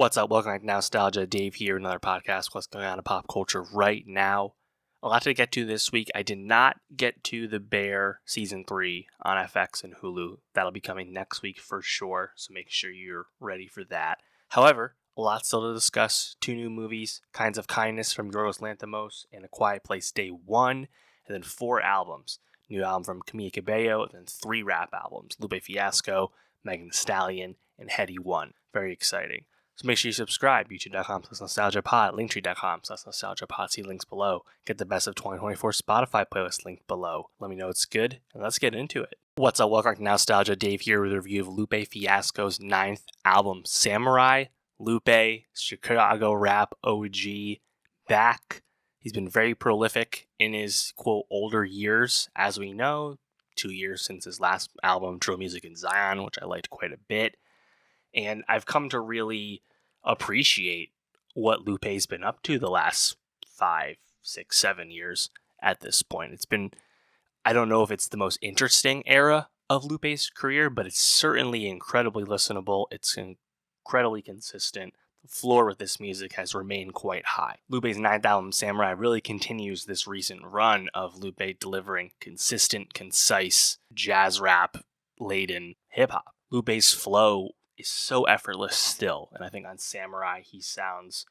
What's up? Welcome back to Nostalgia. Dave here, another podcast. What's going on in pop culture right now? A lot to get to this week. I did not get to The Bear Season 3 on FX and Hulu. That'll be coming next week for sure, so make sure you're ready for that. However, a lot still to discuss. 2 new movies, Kinds of Kindness from Yorgos Lanthimos and A Quiet Place Day 1, and then 4 albums. New album from Camila Cabello, and then 3 rap albums, Lupe Fiasco, Thee Stallion, and Headie One. Very exciting. So make sure you subscribe, youtube.com/nostalgiapod, linktree.com/nostalgiapod, see links below. Get the best of 2024 Spotify playlist link below. Let me know it's good, and let's get into it. What's up? Welcome to Nostalgia. Dave here with a review of Lupe Fiasco's 9th album, Samurai. Lupe, Chicago rap OG, back. He's been very prolific in his, quote, older years, as we know. 2 years since his last album, Drill Music in Zion, which I liked quite a bit. And I've come to really appreciate what Lupe's been up to the last 5, 6, 7 years at this point. It's been, I don't know if it's the most interesting era of Lupe's career, but it's certainly incredibly listenable. It's incredibly consistent. The floor with this music has remained quite high. Lupe's 9th album, Samurai, really continues this recent run of Lupe delivering consistent, concise, jazz rap laden hip hop. Lupe's flow is so effortless still, and I think on Samurai he sounds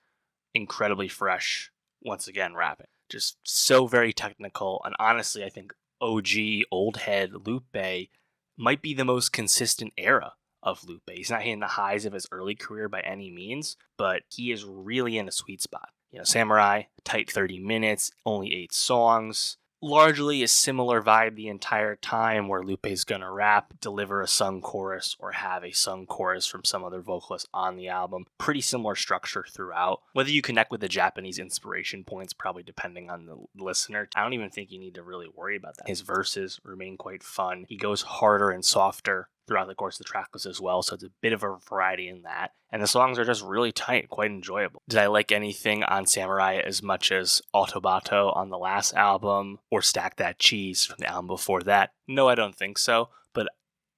incredibly fresh once again rapping. Just so very technical, and honestly I think OG old head Lupe might be the most consistent era of Lupe. He's not hitting the highs of his early career by any means, but he is really in a sweet spot. You know, Samurai, tight 30 minutes, only 8 songs. Largely a similar vibe the entire time, where Lupe's gonna rap, deliver a sung chorus, or have a sung chorus from some other vocalist on the album. Pretty similar structure throughout. Whether you connect with the Japanese inspiration points, probably depending on the listener. I don't even think you need to really worry about that. His verses remain quite fun. He goes harder and softer throughout the course of the track list as well, so it's a bit of a variety in that. And the songs are just really tight, quite enjoyable. Did I like anything on Samurai as much as Autobato on the last album, or Stack That Cheese from the album before that? No, I don't think so, but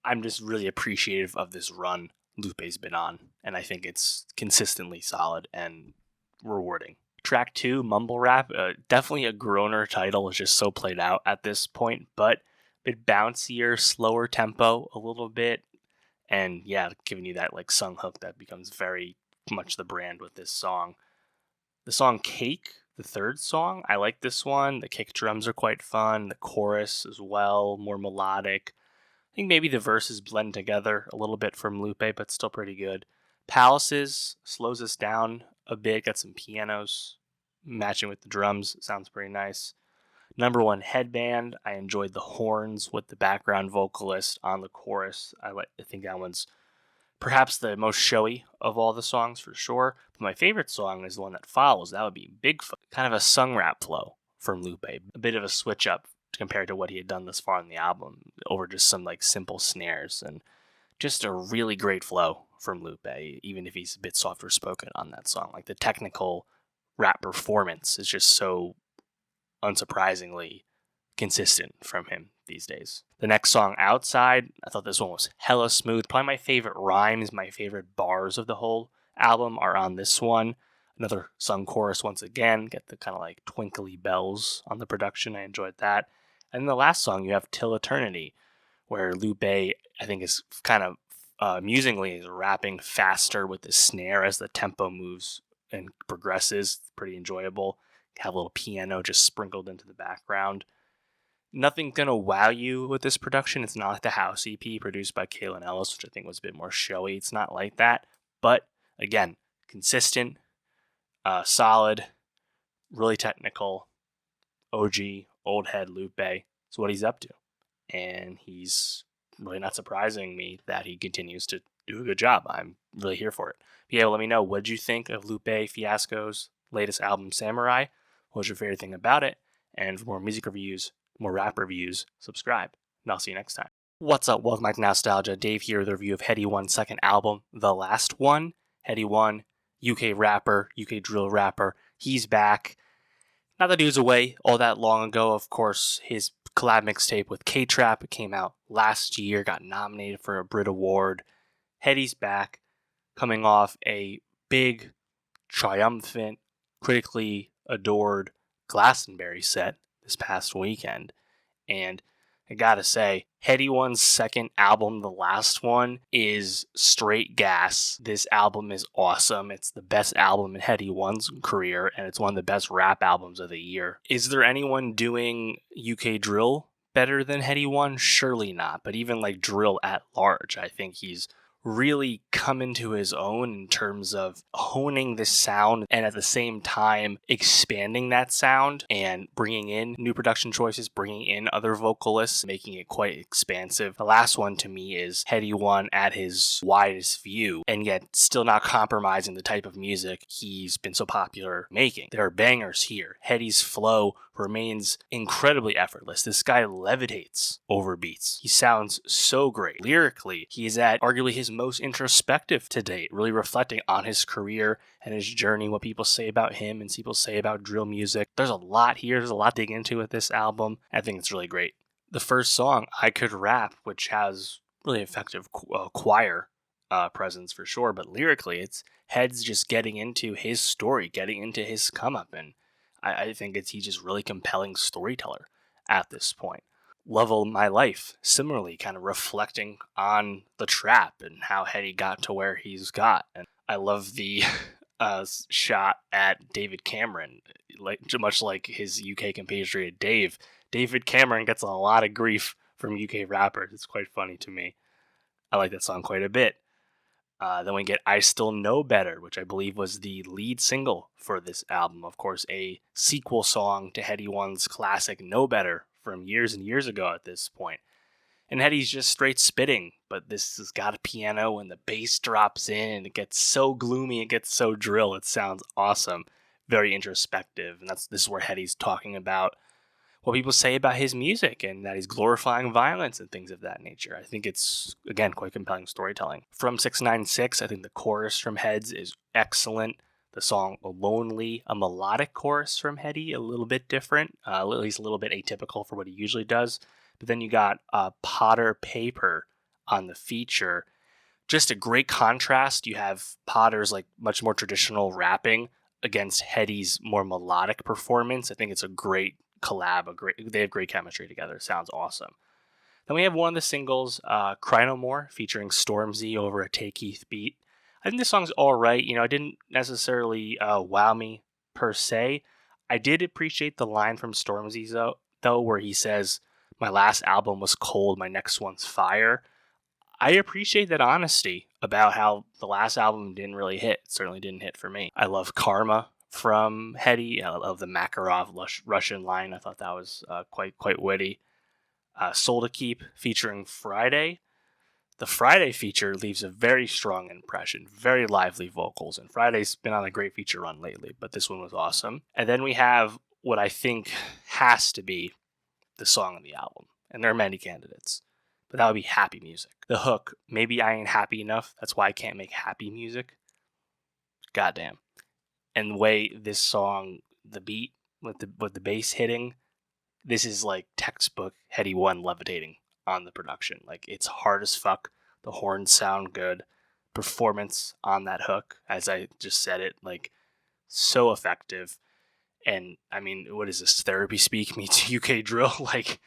I'm just really appreciative of this run Lupe's been on, and I think it's consistently solid and rewarding. Track 2, Mumble Rap, definitely a groaner title, it's just so played out at this point, but bit bouncier, slower tempo a little bit, and yeah, giving you that like sung hook that becomes very much the brand with this song. The song Cake, the 3rd song, I like this one. The kick drums are quite fun, the chorus as well, more melodic. I think maybe the verses blend together a little bit from Lupe, but still pretty good. Palaces slows us down a bit, got some pianos matching with the drums, sounds pretty nice. Number 1, Headband. I enjoyed the horns with the background vocalist on the chorus. I think that one's perhaps the most showy of all the songs for sure. But my favorite song is the one that follows. That would be Bigfoot. Kind of a sung rap flow from Lupe. A bit of a switch up compared to what he had done thus far on the album, over just some like simple snares, and just a really great flow from Lupe, even if he's a bit softer spoken on that song. Like the technical rap performance is just so unsurprisingly consistent from him these days. The next song, Outside, I thought this one was hella smooth. Probably my favorite rhymes, my favorite bars of the whole album are on this one. Another sung chorus once again, get the kind of like twinkly bells on the production. I enjoyed that. And then the last song, you have Till Eternity, where Lupe, I think, is kind of amusingly is rapping faster with the snare as the tempo moves and progresses. Pretty enjoyable. Have a little piano just sprinkled into the background. Nothing gonna wow you with this production. It's not like the House EP produced by Kalen Ellis, which I think was a bit more showy. It's not like that. But again, consistent, solid, really technical, OG, old head Lupe. It's what he's up to. And he's really not surprising me that he continues to do a good job. I'm really here for it. But yeah, let me know, what did you think of Lupe Fiasco's latest album, Samurai? What was your favorite thing about it? And for more music reviews, more rap reviews, subscribe. And I'll see you next time. What's up? Welcome back to Nostalgia. Dave here with a review of Headie One's 2nd album, The Last One. Headie One, UK rapper, UK drill rapper. He's back. Not that he was away all that long ago. Of course, his collab mixtape with K-Trap came out last year, got nominated for a Brit Award. Headie's back, coming off a big, triumphant, critically adored Glastonbury set this past weekend. And I gotta say, Headie One's second album, the last one, is straight gas. This album is awesome. It's the best album in Headie One's career, and it's one of the best rap albums of the year. Is there anyone doing UK drill better than Headie One? Surely not. But even like drill at large, I think he's really come into his own in terms of honing this sound and at the same time expanding that sound and bringing in new production choices, bringing in other vocalists, making it quite expansive. The last one to me is Headie One at his widest view, and yet still not compromising the type of music he's been so popular making. There are bangers here. Headie's flow remains incredibly effortless. This guy levitates over beats. He sounds so great. Lyrically, he is at arguably his most introspective to date, really reflecting on his career and his journey, what people say about him and people say about drill music. There's a lot here. There's a lot to dig into with this album. I think it's really great. The first song, I Could Rap, which has really effective choir presence for sure, but lyrically, it's Heads just getting into his story, getting into his come up, and I think he's just really compelling storyteller at this point. Level My Life, similarly, kind of reflecting on the trap and how Headie got to where he's got. And I love the shot at David Cameron, much like his UK compatriot Dave. David Cameron gets a lot of grief from UK rappers. It's quite funny to me. I like that song quite a bit. Then we get I Still Know Better, which I believe was the lead single for this album. Of course, a sequel song to Headie One's classic Know Better from years and years ago at this point. And Headie's just straight spitting, but this has got a piano and the bass drops in and it gets so gloomy, it gets so drill. It sounds awesome. Very introspective. And this is where Headie's talking about what people say about his music and that he's glorifying violence and things of that nature. I think it's, again, quite compelling storytelling. From 696, I think the chorus from Heads is excellent. The song Lonely, a melodic chorus from Headie, a little bit different, at least a little bit atypical for what he usually does. But then you got Potter Paper on the feature. Just a great contrast. You have Potter's like much more traditional rapping against Headie's more melodic performance. I think it's a great collab. They have great chemistry together. Sounds awesome. Then we have one of the singles, Cry No More, featuring Stormzy over a Take Keith beat. I think this song's all right. It didn't necessarily wow me per se. I did appreciate the line from Stormzy though, where he says, "My last album was cold, my next one's fire." I appreciate that honesty about how the last album didn't really hit. It certainly didn't hit for me. I love Karma from Headie. I love the Makarov Russian line. I thought that was quite witty. Soul to Keep featuring Friday. The Friday feature leaves a very strong impression, very lively vocals, and Friday's been on a great feature run lately, but this one was awesome. And then we have what I think has to be the song of the album, and there are many candidates, but that would be Happy Music. The hook, Maybe I Ain't Happy Enough, that's why I can't make happy music. Goddamn. And the way this song, the beat with the bass hitting, this is like textbook Headie One levitating on the production. Like, it's hard as fuck. The horns sound good. Performance on that hook, as I just said it, like, so effective. And I mean, what is this? Therapy speak meets UK drill? Like,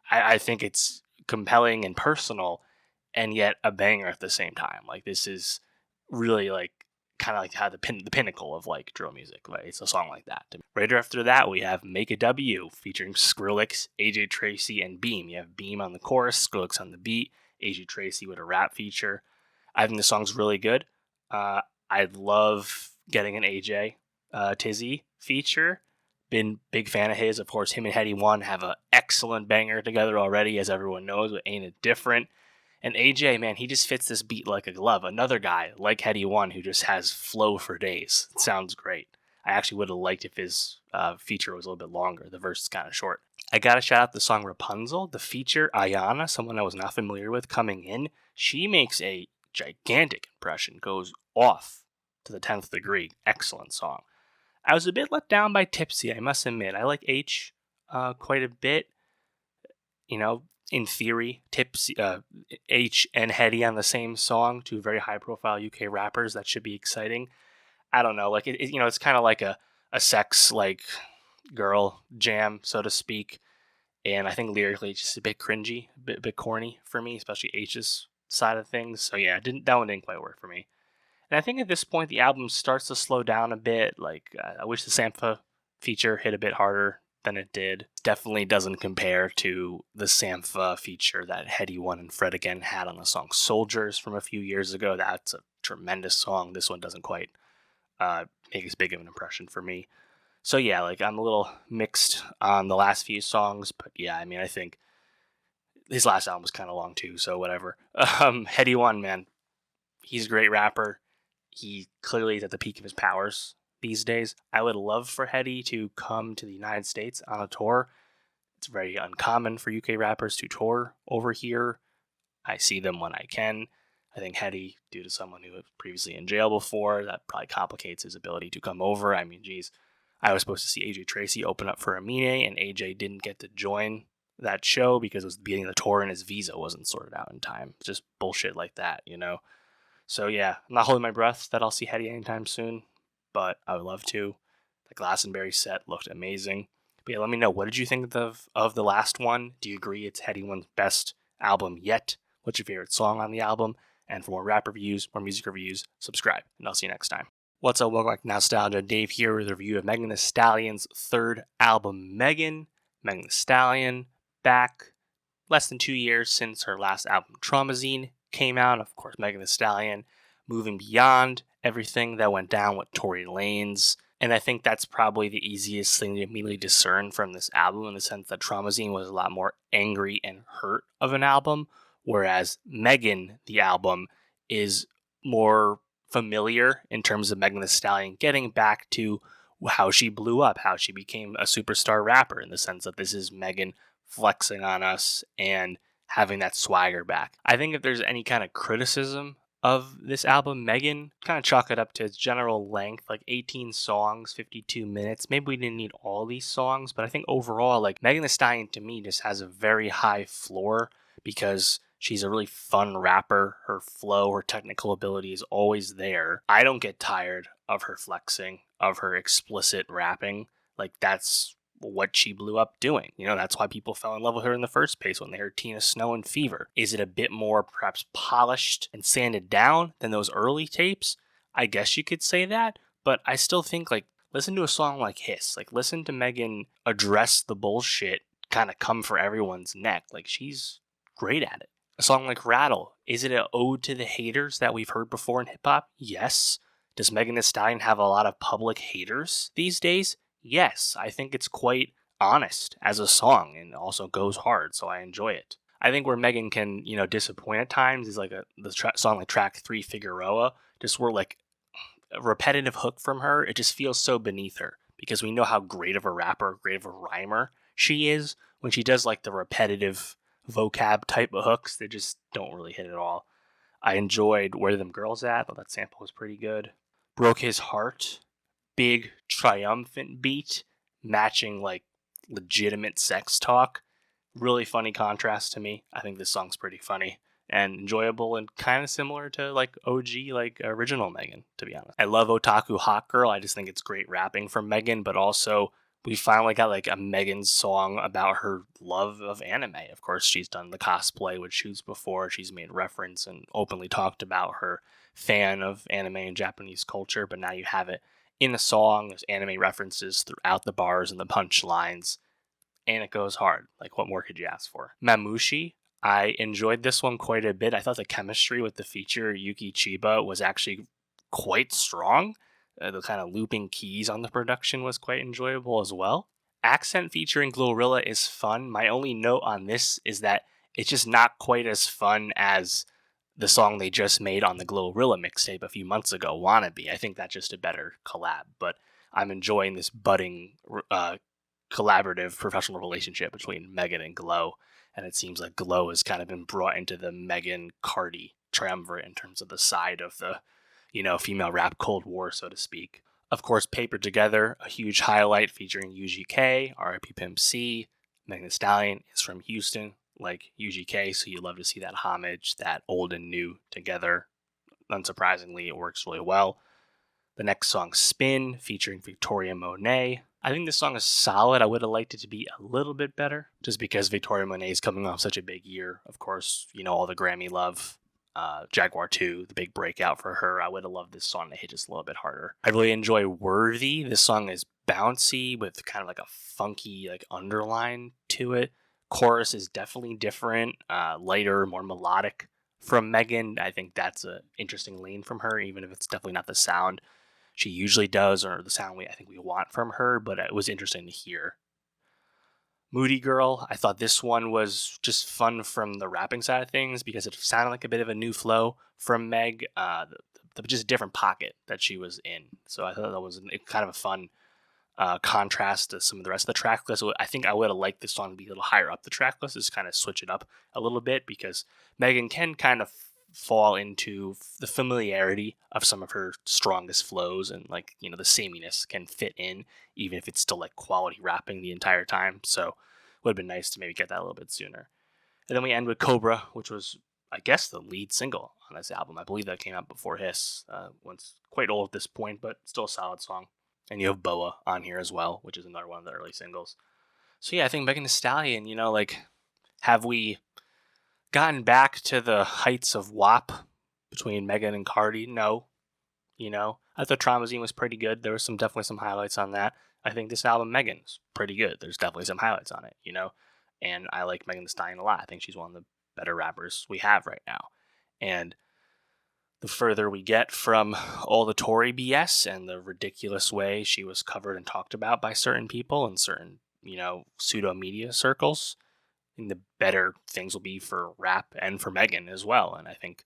I think it's compelling and personal, and yet a banger at the same time. Like, this is really like kind of like how the pinnacle of like drill music. Right? It's a song like that. Right after that, we have Make a W featuring Skrillex, AJ Tracy, and Beam. You have Beam on the chorus, Skrillex on the beat, AJ Tracy with a rap feature. I think the song's really good. I'd love getting an AJ Tizzy feature. Been big fan of his. Of course, him and Headie One have an excellent banger together already, as everyone knows, but Ain't It Different? And AJ, man, he just fits this beat like a glove. Another guy like Headie One who just has flow for days. It sounds great. I actually would have liked if his feature was a little bit longer. The verse is kind of short. I gotta shout out the song Rapunzel. The feature, Ayana, someone I was not familiar with coming in, she makes a gigantic impression, goes off to the 10th degree. Excellent song. I was a bit let down by Tipsy, I must admit. I like H quite a bit. In theory, Tipsy, H and Headie on the same song, two very high-profile UK rappers. That should be exciting. I don't know, like it's kind of like a sex like girl jam, so to speak. And I think lyrically it's just a bit cringy, a bit corny for me, especially H's side of things. So yeah, that one didn't quite work for me. And I think at this point the album starts to slow down a bit. Like I wish the Sampha feature hit a bit harder than it did. Definitely doesn't compare to the Sampha feature that Headie One and Fred Again had on the song Soldiers from a few years ago. That's a tremendous song. This one doesn't quite make as big of an impression for me. So yeah, like I'm a little mixed on the last few songs, but yeah, I mean I think his last album was kind of long too, so whatever. Headie One, man, he's a great rapper. He clearly is at the peak of his powers these days. I would love for Headie to come to the United States on a tour. It's very uncommon for UK rappers to tour over here. I see them when I can. I think Headie, due to someone who was previously in jail before, that probably complicates his ability to come over. I mean, geez, I was supposed to see AJ Tracy open up for Amine, and AJ didn't get to join that show because it was the beginning of the tour and his visa wasn't sorted out in time. Just bullshit like that, you know? So yeah, I'm not holding my breath that I'll see Headie anytime soon, but I would love to. The Glastonbury set looked amazing. But yeah, let me know, what did you think of the last one? Do you agree it's Headie One's best album yet? What's your favorite song on the album? And for more rap reviews, more music reviews, subscribe, and I'll see you next time. What's up, welcome back to Nostalgia. Dave here with a review of Megan Thee Stallion's third album, Megan. Megan Thee Stallion, back less than 2 years since her last album, Traumazine, came out. Of course, Megan Thee Stallion moving beyond everything that went down with Tory Lanez. And I think that's probably the easiest thing to immediately discern from this album, in the sense that Traumazine was a lot more angry and hurt of an album, whereas Megan, the album, is more familiar in terms of Megan Thee Stallion getting back to how she blew up, how she became a superstar rapper, in the sense that this is Megan flexing on us and having that swagger back. I think if there's any kind of criticism of this album, Megan, kind of chalk it up to its general length, like 18 songs, 52 minutes. Maybe we didn't need all these songs, but I think overall, like Megan Thee Stallion to me just has a very high floor because she's a really fun rapper. Her flow, her technical ability is always there. I don't get tired of her flexing, of her explicit rapping. Like that's what she blew up doing. You know, that's why people fell in love with her in the first place when they heard Tina Snow and Fever. Is it a bit more perhaps polished and sanded down than those early tapes? I guess you could say that, but I still think, like, listen to a song like Hiss. Like, listen to Megan address the bullshit, kind of come for everyone's neck. Like, she's great at it. A song like Rattle, is it an ode to the haters that we've heard before in hip-hop? Yes. Does Megan Thee Stallion have a lot of public haters these days? Yes, I think it's quite honest as a song and also goes hard, so I enjoy it. I think where Megan can, disappoint at times is like song like track 3, Figueroa, just where like a repetitive hook from her, it just feels so beneath her because we know how great of a rapper, great of a rhymer she is. When she does like the repetitive vocab type of hooks, they just don't really hit at all. I enjoyed Where Them Girls At, thought that sample was pretty good. Broke His Heart, big triumphant beat matching like legitimate sex talk. Really funny contrast to me. I think this song's pretty funny and enjoyable and kind of similar to like OG, like original Megan, to be honest. I love Otaku Hot Girl. I just think it's great rapping from Megan, but also we finally got like a Megan song about her love of anime. Of course, she's done the cosplay with shoes before. She's made reference and openly talked about her fan of anime and Japanese culture, but now you have it in the song. There's anime references throughout the bars and the punchlines, and it goes hard. Like, what more could you ask for? Mamushi, I enjoyed this one quite a bit. I thought the chemistry with the feature Yuki Chiba was actually quite strong. The kind of looping keys on the production was quite enjoyable as well. Accent featuring Glorilla is fun. My only note on this is that it's just not quite as fun as the song they just made on the Glorilla mixtape a few months ago, Wannabe. I think that's just a better collab, but I'm enjoying this budding collaborative professional relationship between Megan and Glow, and it seems like Glow has kind of been brought into the Megan-Cardi triumvirate in terms of the side of the, female rap Cold War, so to speak. Of course, Paper Together, a huge highlight featuring UGK, RIP Pimp C. Megan Thee Stallion is from Houston, like UGK, so you love to see that homage, that old and new together. Unsurprisingly, it works really well. The next song, Spin, featuring Victoria Monet. I think this song is solid. I would have liked it to be a little bit better, just because Victoria Monet is coming off such a big year. Of course, all the Grammy love. Jaguar 2, the big breakout for her. I would have loved this song to hit just a little bit harder. I really enjoy Worthy. This song is bouncy with kind of like a funky underline to it. Chorus is definitely different, lighter, more melodic from Megan. I think that's an interesting lane from her, even if it's definitely not the sound she usually does or the sound I think we want from her, but it was interesting to hear. Moody Girl, I thought this one was just fun from the rapping side of things because it sounded like a bit of a new flow from Meg, just a different pocket that she was in. So I thought that was kind of a fun contrast to some of the rest of the track list. So I think I would have liked this song to be a little higher up the track list, just kind of switch it up a little bit, because Megan can kind of fall into the familiarity of some of her strongest flows, and the sameness can fit in even if it's still quality rapping the entire time. So it would have been nice to maybe get that a little bit sooner. And then we end with Cobra, which was, I guess, the lead single on this album. I believe that came out before Hiss. One's quite old at this point, but still a solid song. And you have Boa on here as well, which is another one of the early singles. So yeah, I think Megan Thee Stallion, have we gotten back to the heights of WAP between Megan and Cardi? No. I thought Traumazine was pretty good. There was definitely some highlights on that. I think this album, Megan's pretty good. There's definitely some highlights on it, and I like Megan Thee Stallion a lot. I think she's one of the better rappers we have right now. And the further we get from all the Tory BS and the ridiculous way she was covered and talked about by certain people in certain, pseudo media circles, the better things will be for rap and for Megan as well. And I think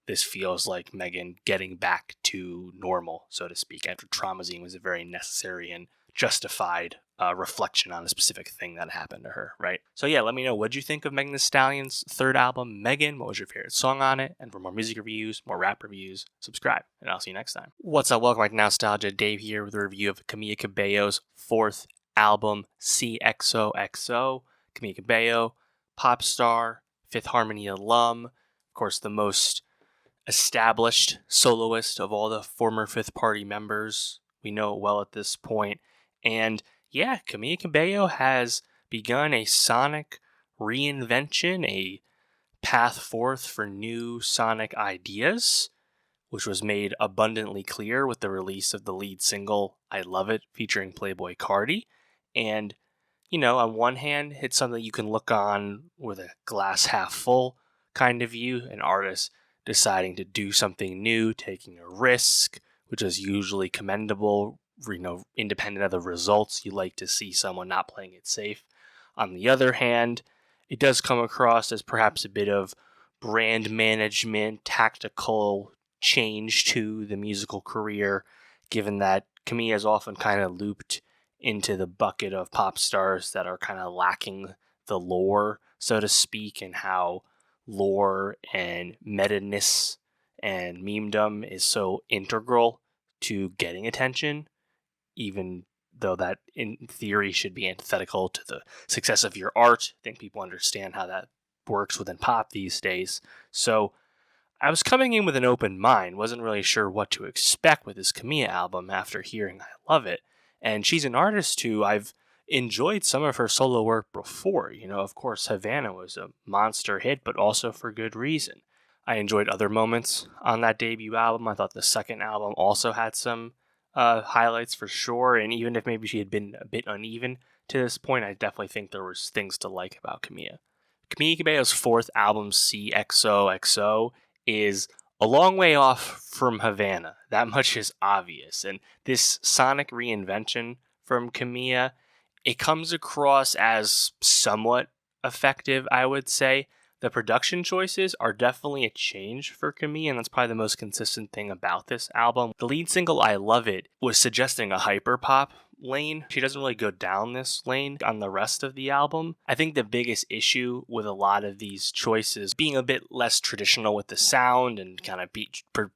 this feels like Megan getting back to normal, so to speak, after Traumazine was a very necessary and justified reflection on a specific thing that happened to her, right? So yeah, let me know, what'd you think of Megan Thee Stallion's third album, Megan? What was your favorite song on it? And for more music reviews, more rap reviews, subscribe, and I'll see you next time. What's up? Welcome back to Nostalgia. Dave here with a review of Camila Cabello's fourth album, XOXO. Camila Cabello, pop star, Fifth Harmony alum, of course the most established soloist of all the former Fifth Party members. We know it well at this point. And yeah, Camila Cabello has begun a sonic reinvention, a path forth for new sonic ideas, which was made abundantly clear with the release of the lead single, I Love It, featuring Playboi Carti. And on one hand, it's something you can look on with a glass half full kind of view, an artist deciding to do something new, taking a risk, which is usually commendable, independent of the results. You like to see someone not playing it safe. On the other hand, it does come across as perhaps a bit of brand management, tactical change to the musical career, given that Camila is often kind of looped into the bucket of pop stars that are kind of lacking the lore, so to speak, and how lore and meta-ness and memedom is so integral to getting attention, even though that in theory should be antithetical to the success of your art. I think people understand how that works within pop these days. So I was coming in with an open mind, wasn't really sure what to expect with this Camila album after hearing I Love It. And she's an artist who I've enjoyed some of her solo work before. Of course, Havana was a monster hit, but also for good reason. I enjoyed other moments on that debut album. I thought the second album also had some highlights for sure. And even if maybe she had been a bit uneven to this point, I definitely think there was things to like about Camila. Camila Cabello's fourth album, XOXO, is a long way off from Havana. That much is obvious. And this sonic reinvention from Camila, it comes across as somewhat effective, I would say. The production choices are definitely a change for Camila, and that's probably the most consistent thing about this album. The lead single, I Love It, was suggesting a hyperpop lane. She doesn't really go down this lane on the rest of the album. I think the biggest issue with a lot of these choices being a bit less traditional with the sound and kind of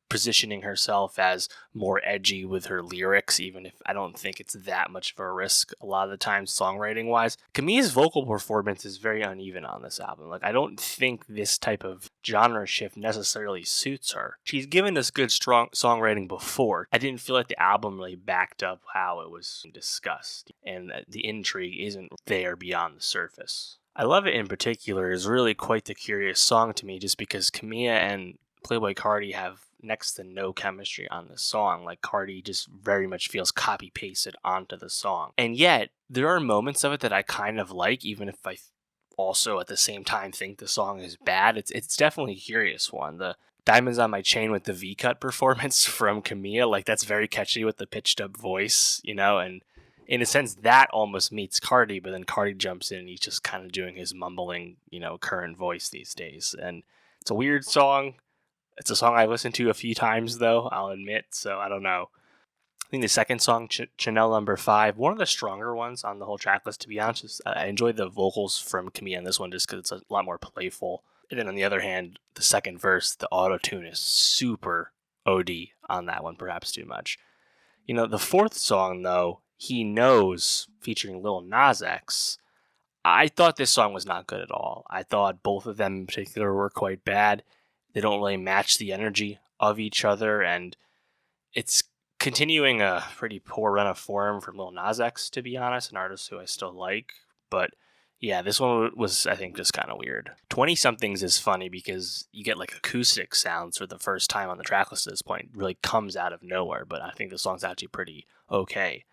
positioning herself as more edgy with her lyrics, even if I don't think it's that much of a risk a lot of the time songwriting wise. Camila's vocal performance is very uneven on this album. I don't think this type of genre shift necessarily suits her. She's given us good strong songwriting before. I didn't feel like the album really backed up how it was discussed, and the intrigue isn't there beyond the surface. I Love It in particular is really quite the curious song to me, just because Camila and Playboi Carti have next to no chemistry on this song. Like, Carti just very much feels copy pasted onto the song. And yet, there are moments of it that I kind of like, even if I also at the same time think the song is bad. It's definitely a curious one. The Diamonds on My Chain with the V-cut performance from Camila, like, that's very catchy with the pitched up voice, and in a sense that almost meets Carti, but then Carti jumps in and he's just kind of doing his mumbling, current voice these days. And it's a weird song. It's a song I listened to a few times, though, I'll admit, so I don't know. I think the second song, Chanel Number 5, one of the stronger ones on the whole track list, to be honest. I enjoyed the vocals from Camila in this one just because it's a lot more playful. And then on the other hand, the second verse, the auto-tune is super OD on that one, perhaps too much. The fourth song, though, He Knows, featuring Lil Nas X, I thought this song was not good at all. I thought both of them in particular were quite bad. They don't really match the energy of each other, and it's continuing a pretty poor run of form from Lil Nas X, to be honest, an artist who I still like. But yeah, this one was, I think, just kind of weird. 20-somethings is funny because you get like acoustic sounds for the first time on the tracklist at this point. It really comes out of nowhere, but I think the song's actually pretty okay.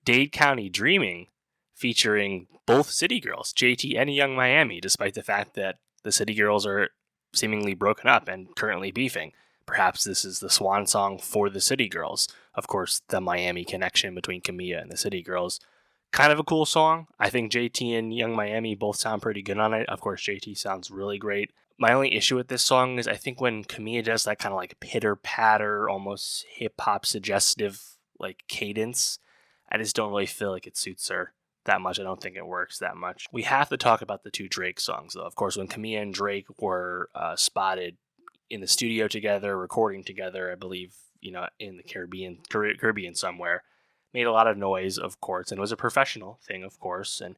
Dade County Dreaming, featuring both City Girls, JT and Young Miami, despite the fact that the City Girls are seemingly broken up and currently beefing. Perhaps this is the swan song for the City Girls. Of course, the Miami connection between Camila and the City Girls. Kind of a cool song. I think JT and Young Miami both sound pretty good on it. Of course, JT sounds really great. My only issue with this song is I think when Camila does that kind of like pitter-patter, almost hip-hop suggestive like cadence, I just don't really feel like it suits her that much. I don't think it works that much. We have to talk about the two Drake songs, though. Of course, when Camila and Drake were spotted in the studio together, recording together, I believe, in the Caribbean somewhere, made a lot of noise, of course, and it was a professional thing, of course. And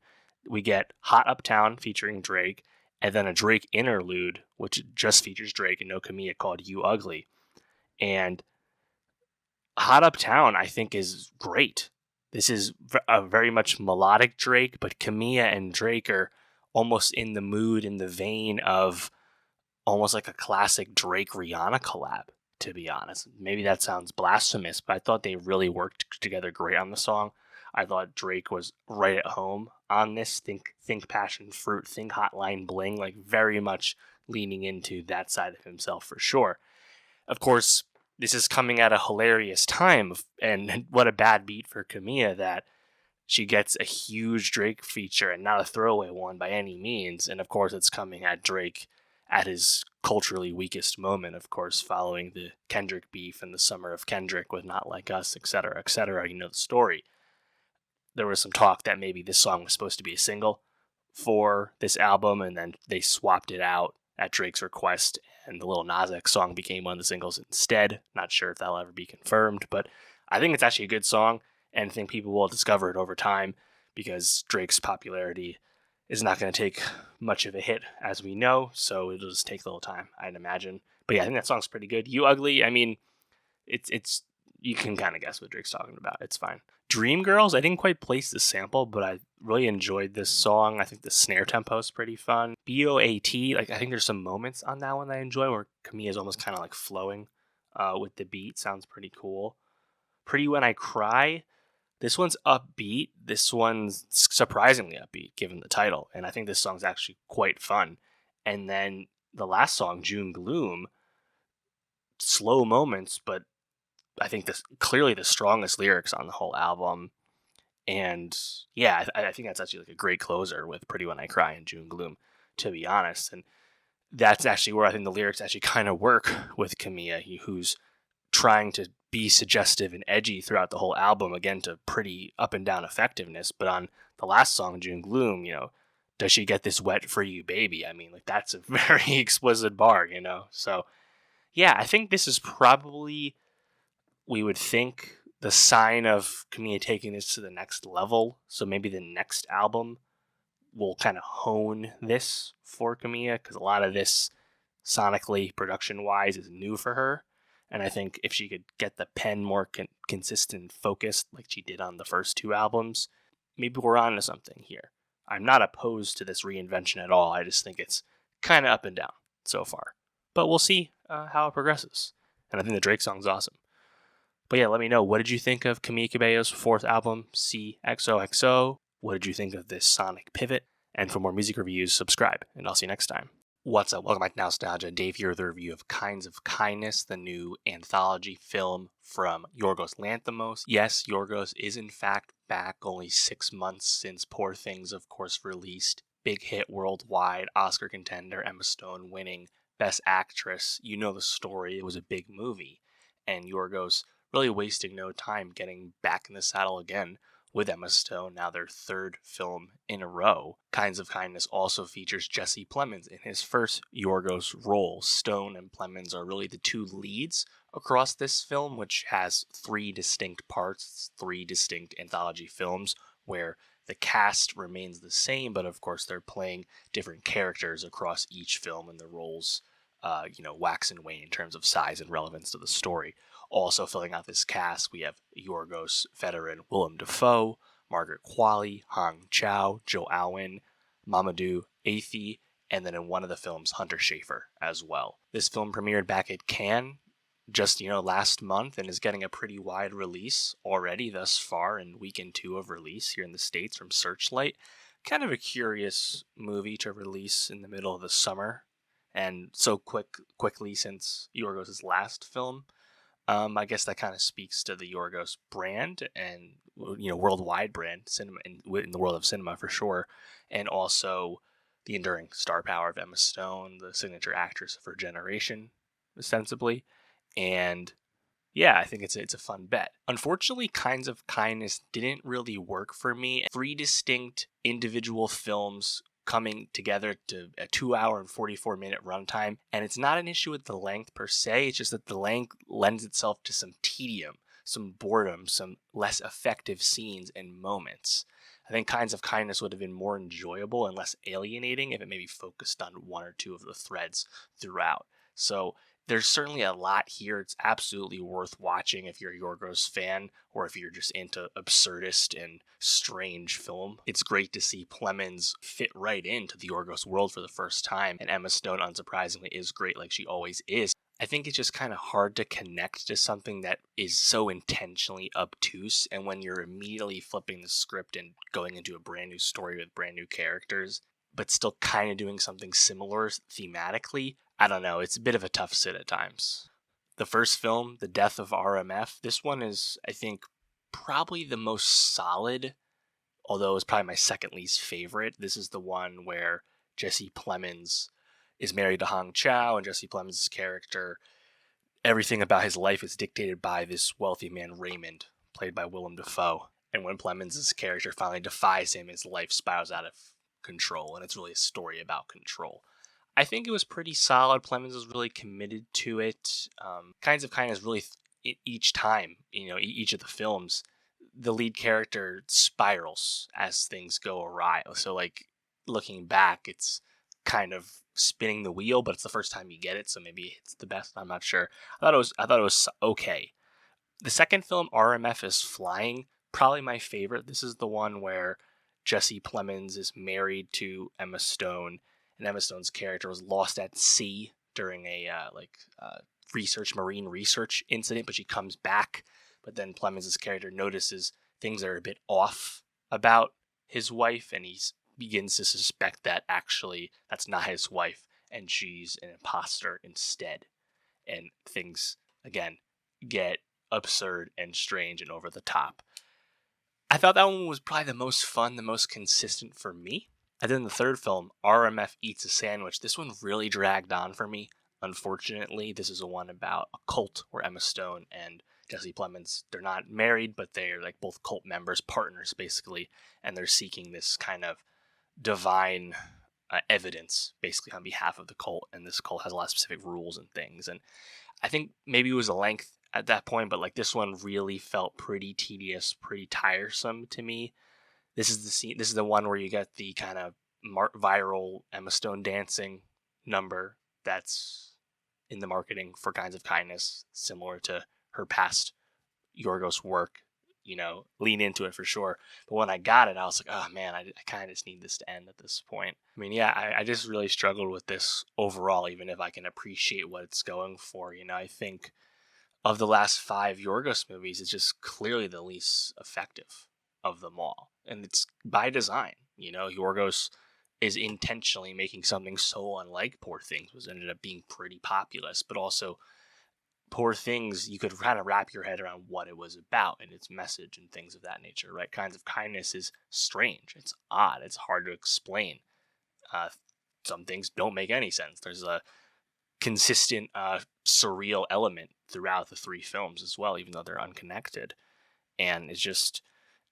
we get Hot Uptown featuring Drake, and then a Drake interlude, which just features Drake and no Camila, called You Ugly. And Hot Uptown, I think, is great. This is a very much melodic Drake, but Camila and Drake are almost in the mood, in the vein of almost like a classic Drake-Rihanna collab, to be honest. Maybe that sounds blasphemous, but I thought they really worked together great on the song. I thought Drake was right at home on this. Think Passion Fruit, think Hotline Bling, like very much leaning into that side of himself for sure. Of course, this is coming at a hilarious time, and what a bad beat for Camila that she gets a huge Drake feature and not a throwaway one by any means. And of course, it's coming at Drake at his culturally weakest moment, of course, following the Kendrick beef and the summer of Kendrick with Not Like Us, etc., etc. You know the story. There was some talk that maybe this song was supposed to be a single for this album, and then they swapped it out at Drake's request, and the Lil Nas X song became one of the singles instead. Not sure if that'll ever be confirmed, but I think it's actually a good song, and I think people will discover it over time, because Drake's popularity is not going to take much of a hit, as we know, so it'll just take a little time, I'd imagine. But yeah, I think that song's pretty good. You Ugly, I mean, it's you can kind of guess what Drake's talking about. It's fine. Dream Girls, I didn't quite place the sample, but I really enjoyed this song. I think the snare tempo is pretty fun. BOAT, like, I think there's some moments on that one that I enjoy where Camila is almost kind of like flowing with the beat. Sounds pretty cool. Pretty When I Cry, this one's upbeat. This one's surprisingly upbeat given the title, and I think this song's actually quite fun. And then the last song, June Gloom, slow moments, but I think this clearly the strongest lyrics on the whole album. And yeah, I think that's actually like a great closer with Pretty When I Cry and June Gloom, to be honest. And that's actually where I think the lyrics actually kind of work with Camila, who's trying to be suggestive and edgy throughout the whole album, again, to pretty up and down effectiveness. But on the last song, June Gloom, does she get this wet for you, baby? I mean, like, that's a very explicit bar, So yeah, I think this is probably, we would think, the sign of Camila taking this to the next level. So maybe the next album will kind of hone this for Camila, because a lot of this sonically, production-wise, is new for her. And I think if she could get the pen more consistent and focused like she did on the first two albums, maybe we're on to something here. I'm not opposed to this reinvention at all. I just think it's kind of up and down so far. But we'll see how it progresses. And I think the Drake song's awesome. But yeah, let me know. What did you think of Camila Cabello's fourth album, XOXO? What did you think of this sonic pivot? And for more music reviews, subscribe, and I'll see you next time. What's up? Welcome back to Nostalgia. Dave here with a review of Kinds of Kindness, the new anthology film from Yorgos Lanthimos. Yes, Yorgos is in fact back, only 6 months since Poor Things, of course, released. Big hit worldwide, Oscar contender, Emma Stone winning Best Actress. You know the story. It was a big movie. And Yorgos really wasting no time getting back in the saddle again with Emma Stone, now their third film in a row. Kinds of Kindness also features Jesse Plemons in his first Yorgos role. Stone and Plemons are really the two leads across this film, which has 3 distinct parts, 3 distinct anthology films, where the cast remains the same, but of course they're playing different characters across each film, and the roles wax and wane in terms of size and relevance to the story. Also filling out this cast, we have Yorgos veteran Willem Dafoe, Margaret Qualley, Hong Chow, Joe Alwyn, Mamadou Athie, and then in one of the films, Hunter Schafer as well. This film premiered back at Cannes just last month and is getting a pretty wide release already thus far in weekend 2 of release here in the States from Searchlight. Kind of a curious movie to release in the middle of the summer, and so quickly since Yorgos' last film. I guess that kind of speaks to the Yorgos brand and worldwide brand, cinema in the world of cinema for sure, and also the enduring star power of Emma Stone, the signature actress of her generation, ostensibly. And yeah, I think it's a fun bet. Unfortunately, Kinds of Kindness didn't really work for me. 3 distinct individual films coming together to a 2-hour and 44-minute runtime, and it's not an issue with the length per se. It's just that the length lends itself to some tedium, some boredom, some less effective scenes and moments. I think Kinds of Kindness would have been more enjoyable and less alienating if it maybe focused on 1 or 2 of the threads throughout. So there's certainly a lot here. It's absolutely worth watching if you're a Yorgos fan or if you're just into absurdist and strange film. It's great to see Plemons fit right into the Yorgos world for the first time, and Emma Stone, unsurprisingly, is great like she always is. I think it's just kind of hard to connect to something that is so intentionally obtuse, and when you're immediately flipping the script and going into a brand new story with brand new characters, but still kind of doing something similar thematically, I don't know, it's a bit of a tough sit at times. The first film, The Death of RMF, this one is, I think, probably the most solid, although it's probably my second least favorite. This is the one where Jesse Plemons is married to Hong Chow, and Jesse Plemons' character, everything about his life is dictated by this wealthy man, Raymond, played by Willem Dafoe. And when Plemons' character finally defies him, his life spirals out of control, and it's really a story about control. I think it was pretty solid. Plemons was really committed to it. Kinds of Kindness really, each time, each of the films, the lead character spirals as things go awry. So, like, looking back, it's kind of spinning the wheel, but it's the first time you get it, so maybe it's the best. I'm not sure. I thought it was okay. The second film, RMF is Flying, probably my favorite. This is the one where Jesse Plemons is married to Emma Stone, and Emma Stone's character was lost at sea during a marine research incident, but she comes back. But then Plemons' character notices things are a bit off about his wife, and he begins to suspect that actually that's not his wife, and she's an imposter instead. And things, again, get absurd and strange and over the top. I thought that one was probably the most fun, the most consistent for me. And then the third film, RMF Eats a Sandwich, this one really dragged on for me. Unfortunately, this is a one about a cult where Emma Stone and Jesse Plemons, they're not married, but they're like both cult members, partners basically, and they're seeking this kind of divine evidence basically on behalf of the cult, and this cult has a lot of specific rules and things. And I think maybe it was a length at that point, but like this one really felt pretty tedious, pretty tiresome to me. This is the scene. This is the one where you get the kind of viral Emma Stone dancing number that's in the marketing for Kinds of Kindness, similar to her past Yorgos work, lean into it for sure. But when I got it, I was like, oh man, I kind of just need this to end at this point. I mean, yeah, I just really struggled with this overall, even if I can appreciate what it's going for. I think of the last 5 Yorgos movies, it's just clearly the least effective of them all. And it's by design. Yorgos is intentionally making something so unlike Poor Things, which ended up being pretty populous, but also Poor Things, you could kind of wrap your head around what it was about and its message and things of that nature, right? Kinds of Kindness is strange. It's odd. It's hard to explain. Some things don't make any sense. There's a consistent surreal element throughout the 3 films as well, even though they're unconnected. And it's just,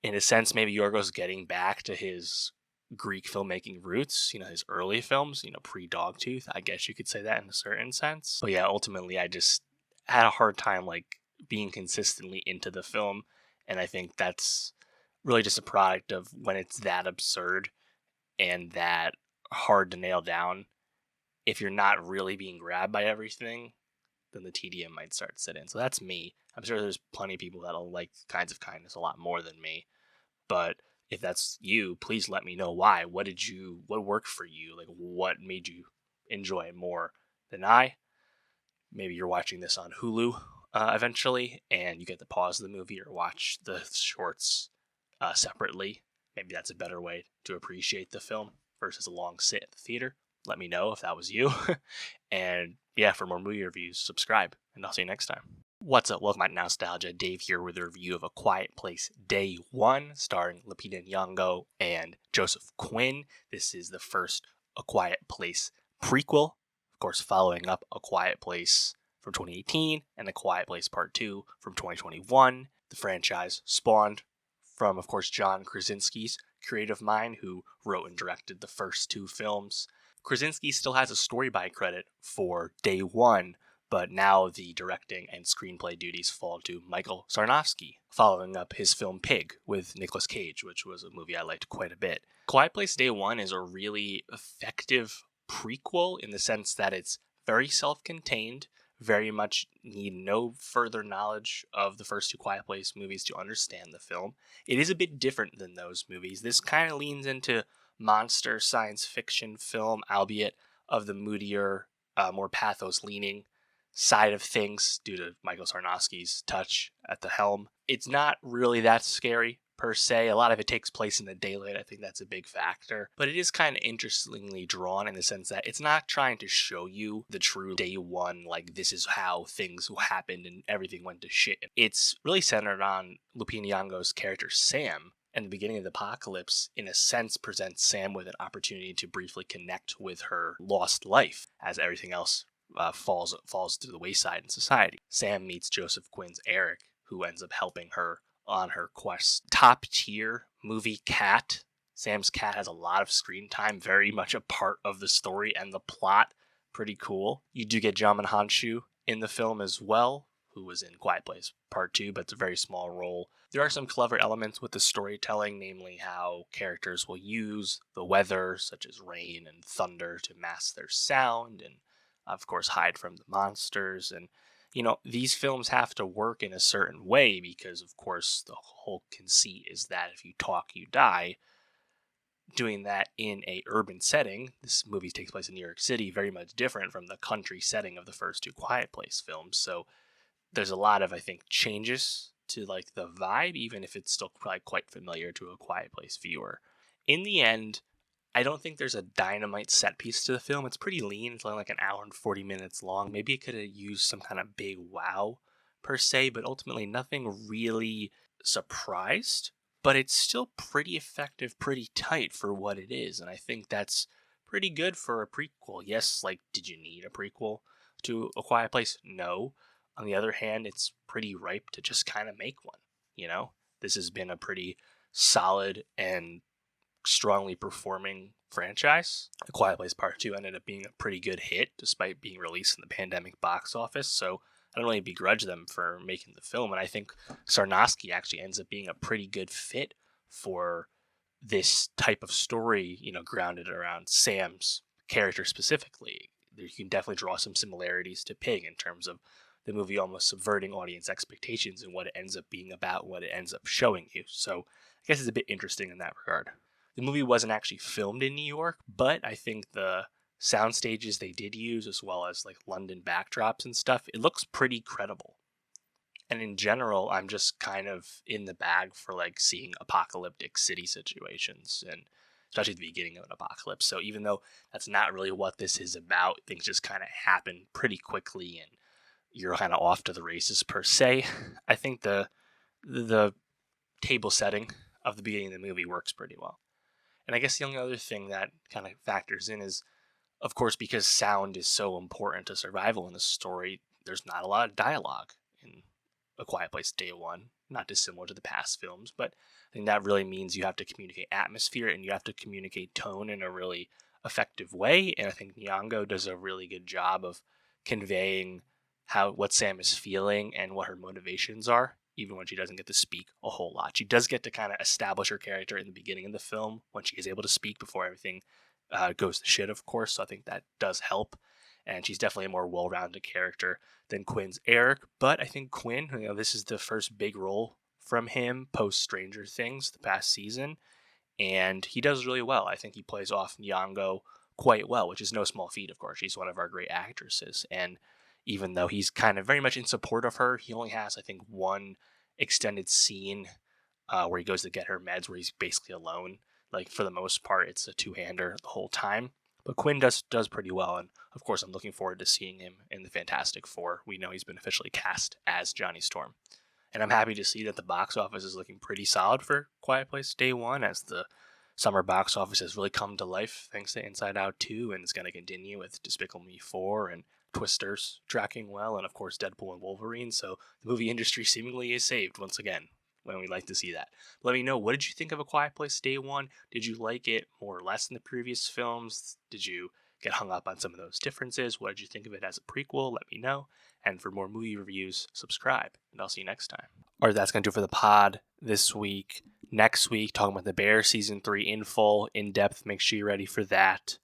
in a sense, maybe Yorgos getting back to his Greek filmmaking roots, his early films, pre-Dogtooth. I guess you could say that in a certain sense. But yeah, ultimately, I just had a hard time being consistently into the film, and I think that's really just a product of when it's that absurd and that hard to nail down. If you're not really being grabbed by everything, then the tedium might start to set in. So that's me. I'm sure there's plenty of people that'll like Kinds of Kindness a lot more than me, but if that's you, please let me know why. What worked for you? What made you enjoy it more than I? Maybe you're watching this on Hulu eventually, and you get to pause the movie or watch the shorts separately. Maybe that's a better way to appreciate the film versus a long sit at the theater. Let me know if that was you. And yeah, for more movie reviews, subscribe, and I'll see you next time. What's up? Welcome to Nostalgia. Dave here with a review of A Quiet Place Day 1, starring Lupita Nyong'o and Joseph Quinn. This is the first A Quiet Place prequel, of course, following up A Quiet Place from 2018 and A Quiet Place Part 2 from 2021. The franchise spawned from, of course, John Krasinski's creative mind, who wrote and directed the first 2 films. Krasinski still has a story by credit for Day 1, but now the directing and screenplay duties fall to Michael Sarnowski, following up his film Pig with Nicolas Cage, which was a movie I liked quite a bit. Quiet Place Day 1 is a really effective prequel in the sense that it's very self-contained, very much need no further knowledge of the first 2 Quiet Place movies to understand the film. It is a bit different than those movies. This kind of leans into monster science fiction film, albeit of the moodier, more pathos-leaning side of things due to Michael Sarnowski's touch at the helm. It's not really that scary per se. A lot of it takes place in the daylight. I think that's a big factor. But it is kind of interestingly drawn in the sense that it's not trying to show you the true Day 1, this is how things happened and everything went to shit. It's really centered on Lupita Nyong'o's character Sam. And the beginning of the apocalypse, in a sense, presents Sam with an opportunity to briefly connect with her lost life as everything else falls to the wayside in society. Sam meets Joseph Quinn's Eric, who ends up helping her on her quest. Top tier movie Cat. Sam's cat has a lot of screen time, very much a part of the story and the plot. Pretty cool. You do get Jamin Hanchu in the film as well, who was in Quiet Place Part 2, but it's a very small role. There are some clever elements with the storytelling, namely how characters will use the weather, such as rain and thunder, to mask their sound and, of course, hide from the monsters. And, these films have to work in a certain way because, of course, the whole conceit is that if you talk, you die. Doing that in a urban setting, this movie takes place in New York City, very much different from the country setting of the first 2 Quiet Place films. So there's a lot of, I think, changes to the vibe, even if it's still probably quite familiar to a Quiet Place viewer. In the end, I don't think there's a dynamite set piece to the film. It's pretty lean. It's only an hour and 40 minutes long. Maybe it could have used some kind of big wow per se, but ultimately nothing really surprised. But it's still pretty effective, pretty tight for what it is. And I think that's pretty good for a prequel. Yes, did you need a prequel to A Quiet Place? No. On the other hand, it's pretty ripe to just kind of make one, This has been a pretty solid and strongly performing franchise. A Quiet Place Part 2 ended up being a pretty good hit, despite being released in the pandemic box office, so I don't really begrudge them for making the film, and I think Sarnowski actually ends up being a pretty good fit for this type of story, grounded around Sam's character specifically. you can definitely draw some similarities to Pig in terms of the movie almost subverting audience expectations and what it ends up being about, what it ends up showing you. So I guess it's a bit interesting in that regard. The movie wasn't actually filmed in New York, but I think the sound stages they did use, as well as like London backdrops and stuff, it looks pretty credible. And in general, I'm just kind of in the bag for like seeing apocalyptic city situations, and especially the beginning of an apocalypse. So even though that's not really what this is about, things just kind of happen pretty quickly and you're kind of off to the races per se. I think the table setting of the beginning of the movie works pretty well. And I guess the only other thing that kind of factors in is, of course, because sound is so important to survival in the story, there's not a lot of dialogue in A Quiet Place Day One, not dissimilar to the past films, but I think that really means you have to communicate atmosphere and you have to communicate tone in a really effective way. And I think Nyong'o does a really good job of conveying what Sam is feeling and what her motivations are, even when she doesn't get to speak a whole lot. She does get to kind of establish her character in the beginning of the film when she is able to speak before everything goes to shit, of course. So I think that does help. And she's definitely a more well-rounded character than Quinn's Eric. But I think Quinn, this is the first big role from him post Stranger Things the past season. And he does really well. I think he plays off Nyong'o quite well, which is no small feat, of course. She's one of our great actresses. And even though he's kind of very much in support of her, he only has, I think, one extended scene where he goes to get her meds where he's basically alone. Like, for the most part, it's a two-hander the whole time. But Quinn does pretty well, and of course I'm looking forward to seeing him in the Fantastic Four. We know he's been officially cast as Johnny Storm. And I'm happy to see that the box office is looking pretty solid for Quiet Place Day One, as the summer box office has really come to life thanks to Inside Out 2, and it's going to continue with Despicable Me 4 and Twisters tracking well, and of course Deadpool and Wolverine. So the movie industry seemingly is saved once again, when we like to see that. Let me know, what did you think of A Quiet Place Day One? Did you like it more or less than the previous films? Did you get hung up on some of those differences? What did you think of it as a prequel? Let me know. And for more movie reviews, subscribe. And I'll see you next time. All right, that's going to do it for the pod this week. Next week, talking about The Bear Season 3 in full, in depth. Make sure you're ready for that.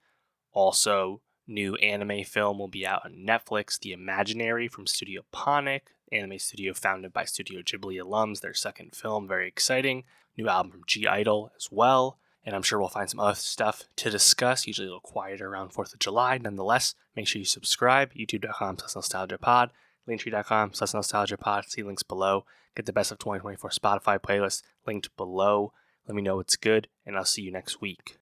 Also, new anime film will be out on Netflix, The Imaginary from Studio Ponic, anime studio founded by Studio Ghibli alums, their second film, very exciting. New album from G-Idol as well, and I'm sure we'll find some other stuff to discuss, usually a little quieter around 4th of July. Nonetheless, make sure you subscribe, youtube.com/nostalgiapod, linktree.com/nostalgiapod, see links below. Get the best of 2024 Spotify playlist linked below. Let me know it's good, and I'll see you next week.